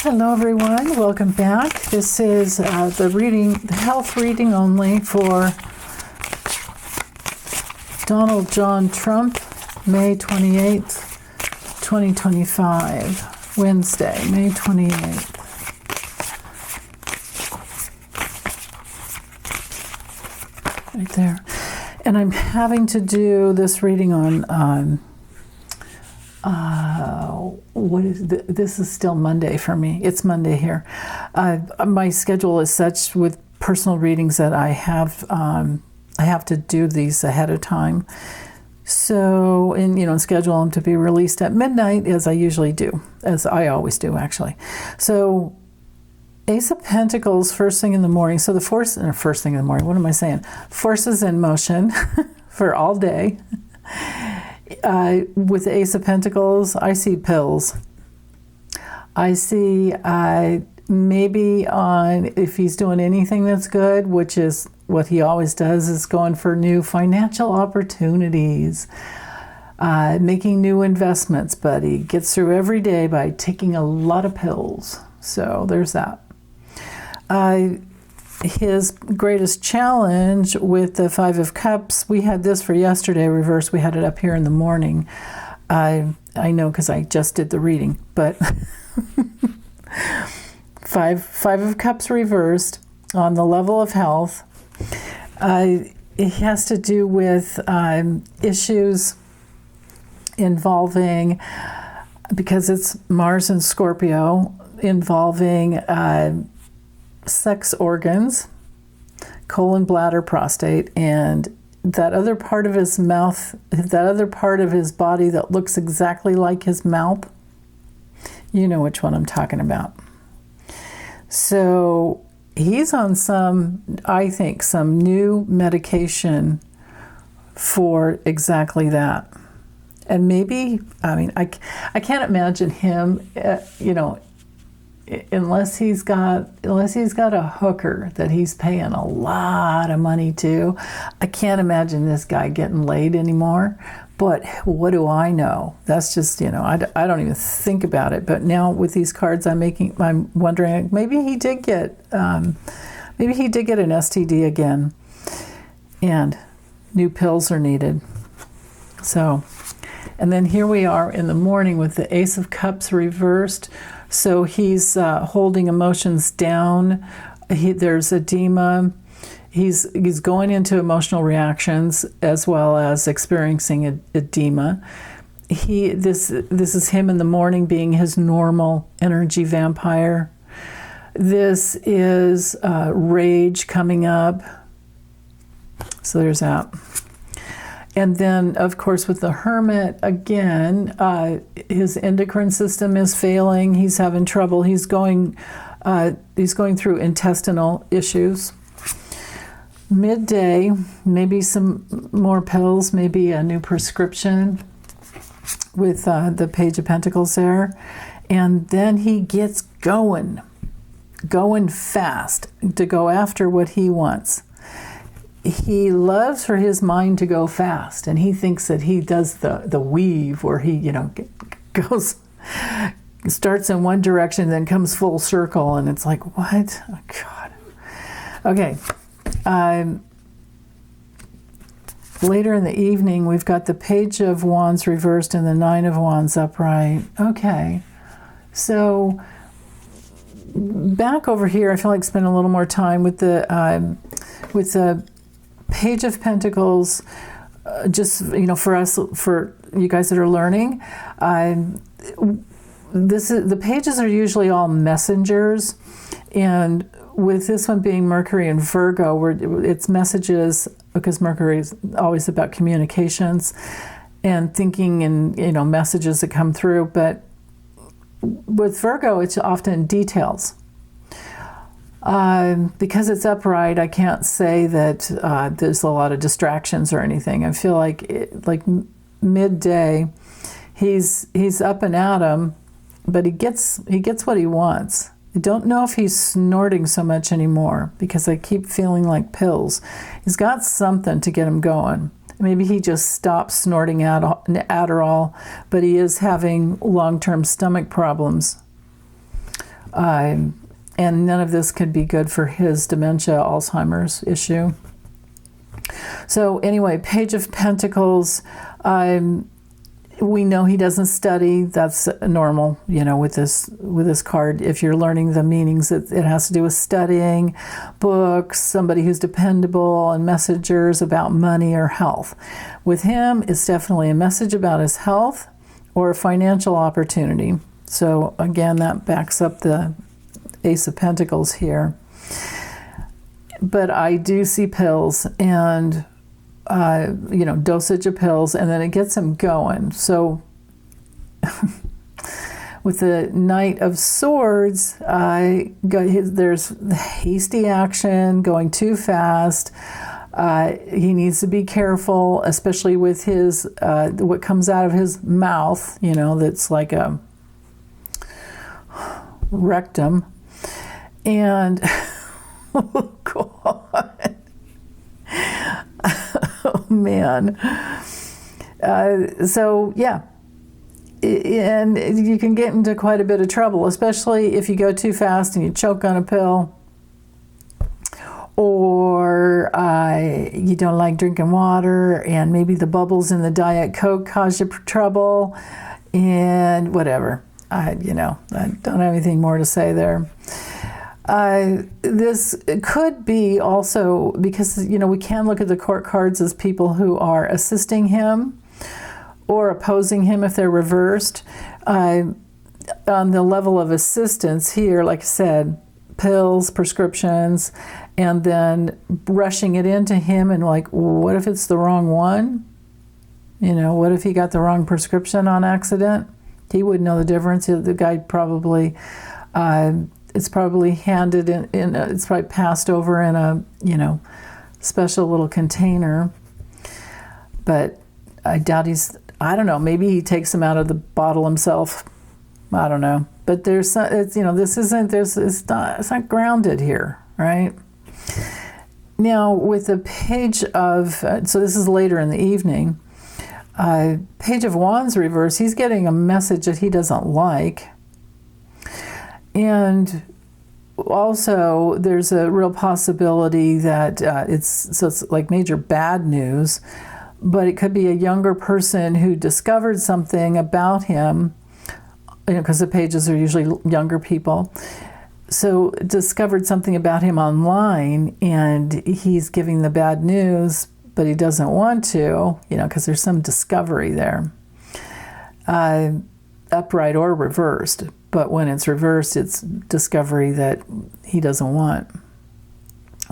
Hello everyone, welcome back. This is the health reading only for Donald John Trump, May 28th, 2025, Wednesday, May 28th. Right there. And I'm having to do this reading on this is still Monday for me. It's Monday here. My schedule is such with personal readings that I have to do these ahead of time. So, and schedule them to be released at midnight, as I usually do, as I always do, actually. So, Ace of Pentacles, first thing in the morning. So first thing in the morning, what am I saying? Forces in motion for all day. With the Ace of Pentacles, I see pills. I see maybe if he's doing anything that's good, which is what he always does, is going for new financial opportunities, making new investments, but he gets through every day by taking a lot of pills. So there's that. His greatest challenge with the Five of Cups, we had this for yesterday reversed. We had it up here in the morning. I know because I just did the reading, but Five of Cups reversed on the level of health. It has to do with issues involving, because it's Mars and Scorpio, involving sex organs, colon, bladder, prostate, and that other part of his mouth, that other part of his body that looks exactly like his mouth. You know which one I'm talking about. So he's on some new medication for exactly that. And maybe, I can't imagine him, unless he's got a hooker that he's paying a lot of money to. I can't imagine this guy getting laid anymore. But what do I know? That's just, I don't even think about it. But now with these cards I'm wondering, maybe he did get an STD again, and new pills are needed. So, and then here we are in the morning with the Ace of Cups reversed. So he's holding emotions down. There's edema. He's going into emotional reactions as well as experiencing edema. This is him in the morning being his normal energy vampire. This is rage coming up. So there's that. And then, of course, with the Hermit, again, his endocrine system is failing. He's having trouble. He's going through intestinal issues. Midday, maybe some more pills, maybe a new prescription with the Page of Pentacles there. And then he gets going fast to go after what he wants. He loves for his mind to go fast, and he thinks that he does the weave where he, starts in one direction, then comes full circle, and it's like, what? Oh, God. Okay. Later in the evening, we've got the Page of Wands reversed and the Nine of Wands upright. Okay. So back over here, I feel like spending a little more time with the Page of Pentacles, just, for you guys that are learning, the pages are usually all messengers, and with this one being Mercury and Virgo, where it's messages, because Mercury is always about communications and thinking and, messages that come through. But with Virgo, it's often details. Because it's upright, I can't say that there's a lot of distractions or anything. I feel like midday, he's up and at 'em, but he gets what he wants. I don't know if he's snorting so much anymore, because I keep feeling like pills. He's got something to get him going. Maybe he just stopped snorting Adderall, but he is having long-term stomach problems. And none of this could be good for his dementia, Alzheimer's issue. So anyway, Page of Pentacles, we know he doesn't study. That's normal, with this card. If you're learning the meanings, it has to do with studying, books, somebody who's dependable, and messengers about money or health. With him, it's definitely a message about his health or a financial opportunity. So again, that backs up the Ace of Pentacles here. But I do see pills and, dosage of pills, and then it gets him going. So with the Knight of Swords, there's hasty action, going too fast. He needs to be careful, especially with his what comes out of his mouth, that's like a rectum. And oh God, oh man. So yeah, and you can get into quite a bit of trouble, especially if you go too fast and you choke on a pill, or you don't like drinking water, and maybe the bubbles in the Diet Coke cause you trouble, and whatever. I don't have anything more to say there. This could be also because, we can look at the court cards as people who are assisting him or opposing him if they're reversed. On the level of assistance here, like I said, pills, prescriptions, and then rushing it into him and like, what if it's the wrong one? What if he got the wrong prescription on accident? He wouldn't know the difference. The guy probably... it's probably handed it's probably passed over in a, special little container. But I doubt I don't know, maybe he takes them out of the bottle himself. I don't know. But it's not grounded here, right? Now, with the Page of, so this is later in the evening, Page of Wands reverse, he's getting a message that he doesn't like. And also, there's a real possibility that it's like major bad news, but it could be a younger person who discovered something about him, because the pages are usually younger people. So discovered something about him online, and he's giving the bad news, but he doesn't want to, because there's some discovery there, upright or reversed. But when it's reversed, it's discovery that he doesn't want.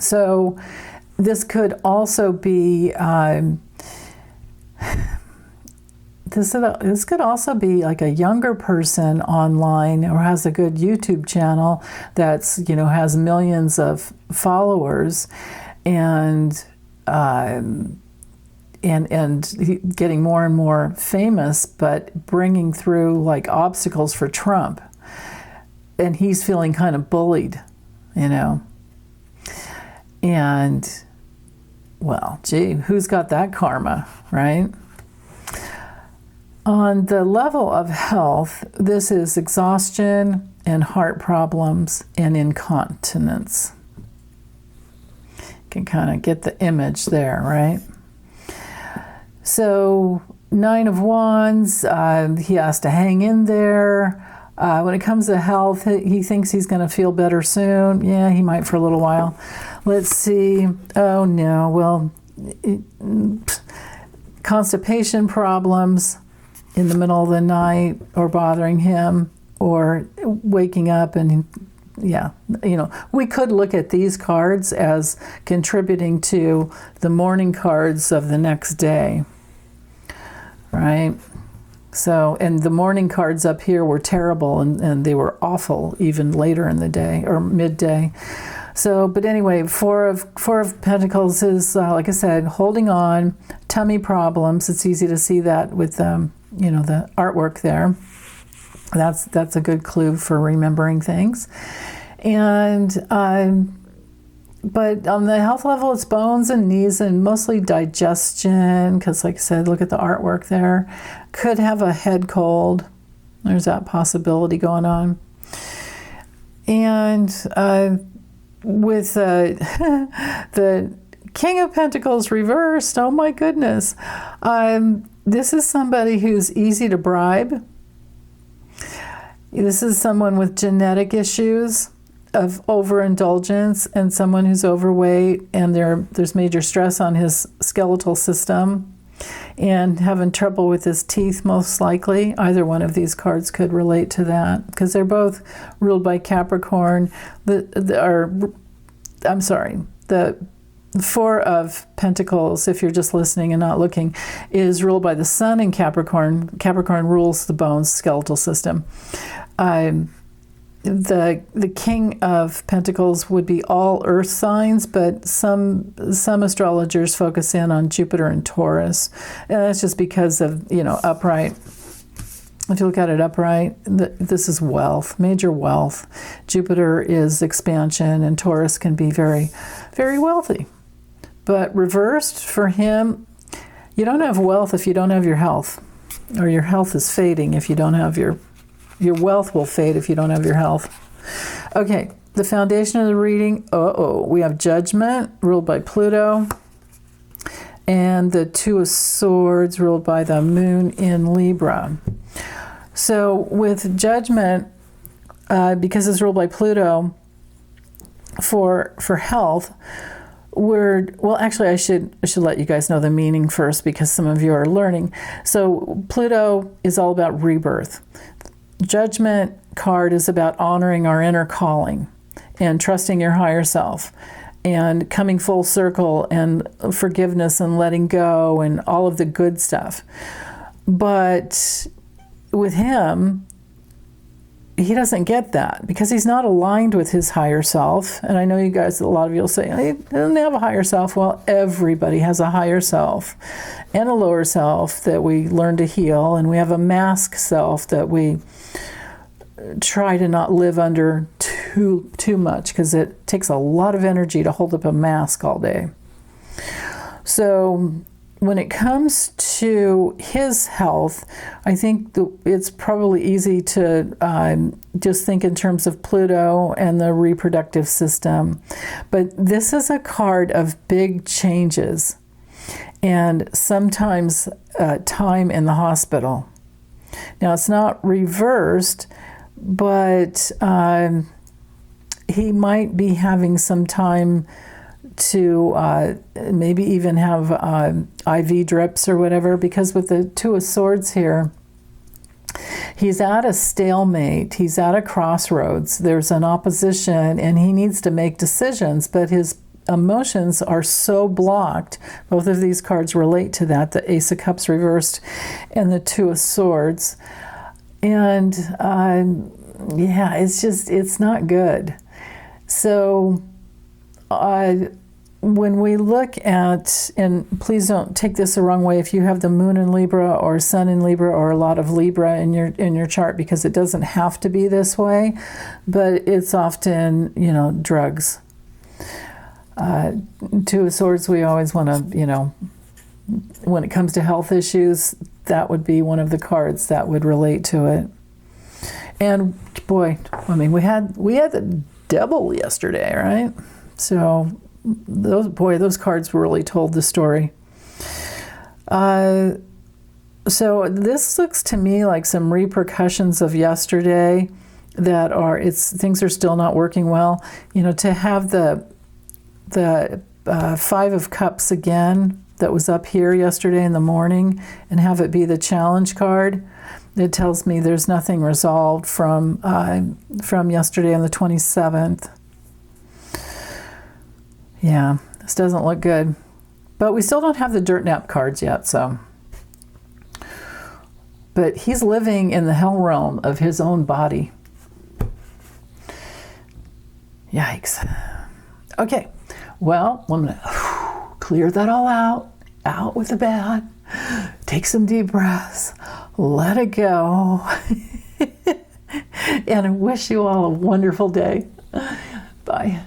So this could also be this could also be like a younger person online or has a good YouTube channel that's has millions of followers, and getting more and more famous, but bringing through like obstacles for Trump. And he's feeling kind of bullied, And, well, gee, who's got that karma, right? On the level of health, this is exhaustion and heart problems and incontinence. You can kind of get the image there, right? So, Nine of Wands, he has to hang in there. When it comes to health, he thinks he's going to feel better soon. Yeah, he might for a little while. Let's see. Oh, no. Well, constipation problems in the middle of the night or bothering him or waking up and, yeah, we could look at these cards as contributing to the morning cards of the next day, right? So, and the morning cards up here were terrible, and they were awful even later in the day or midday. So, but anyway, Four of Pentacles is, like I said, holding on, tummy problems. It's easy to see that with, the artwork there. That's a good clue for remembering things. And, but on the health level, it's bones and knees and mostly digestion, because like I said, look at the artwork there. Could have a head cold. There's that possibility going on. And with the King of Pentacles reversed, oh my goodness. This is somebody who's easy to bribe. This is someone with genetic issues of overindulgence, and someone who's overweight, and there's major stress on his skeletal system and having trouble with his teeth, most likely. Either one of these cards could relate to that because they're both ruled by Capricorn. The Four of Pentacles, if you're just listening and not looking, is ruled by the Sun in Capricorn. Capricorn rules the bones, skeletal system. The King of Pentacles would be all earth signs, but some astrologers focus in on Jupiter and Taurus. And that's just because of, upright. If you look at it upright, this is wealth, major wealth. Jupiter is expansion, and Taurus can be very, very wealthy. But reversed for him, you don't have wealth if you don't have your health, or your health is fading if you don't have your wealth will fade if you don't have your health. Okay, the foundation of the reading, we have Judgment, ruled by Pluto, and the Two of Swords, ruled by the Moon in Libra. So with Judgment, because it's ruled by Pluto, for health, I should let you guys know the meaning first, because some of you are learning. So Pluto is all about rebirth. Judgment card is about honoring our inner calling and trusting your higher self and coming full circle and forgiveness and letting go and all of the good stuff. But with him, he doesn't get that because he's not aligned with his higher self. And I know you guys, a lot of you will say, he doesn't have a higher self. Well, everybody has a higher self and a lower self that we learn to heal. And we have a mask self that we try to not live under too much, because it takes a lot of energy to hold up a mask all day. So when it comes to his health, I think it's probably easy to just think in terms of Pluto and the reproductive system. But this is a card of big changes and sometimes time in the hospital. Now, it's not reversed, but he might be having some time to maybe even have IV drips or whatever, because with the Two of Swords here, he's at a stalemate. He's at a crossroads. There's an opposition, and he needs to make decisions, but his emotions are so blocked. Both of these cards relate to that, the Ace of Cups reversed and the Two of Swords. And it's not good. So when we look at, and please don't take this the wrong way if you have the Moon in Libra or Sun in Libra or a lot of Libra in your chart, because it doesn't have to be this way, but it's often, drugs. Two of Swords, we always want to, when it comes to health issues, that would be one of the cards that would relate to it. And boy, we had the Devil yesterday, right? So those cards really told the story. So this looks to me like some repercussions of yesterday that things are still not working well. To have the Five of Cups again that was up here yesterday in the morning and have it be the challenge card, it tells me there's nothing resolved from yesterday on the 27th. Yeah, this doesn't look good. But we still don't have the dirt nap cards yet, so. But he's living in the hell realm of his own body. Yikes. Okay, well, I'm going to clear that all out with the bad. Take some deep breaths. Let it go. And I wish you all a wonderful day. Bye.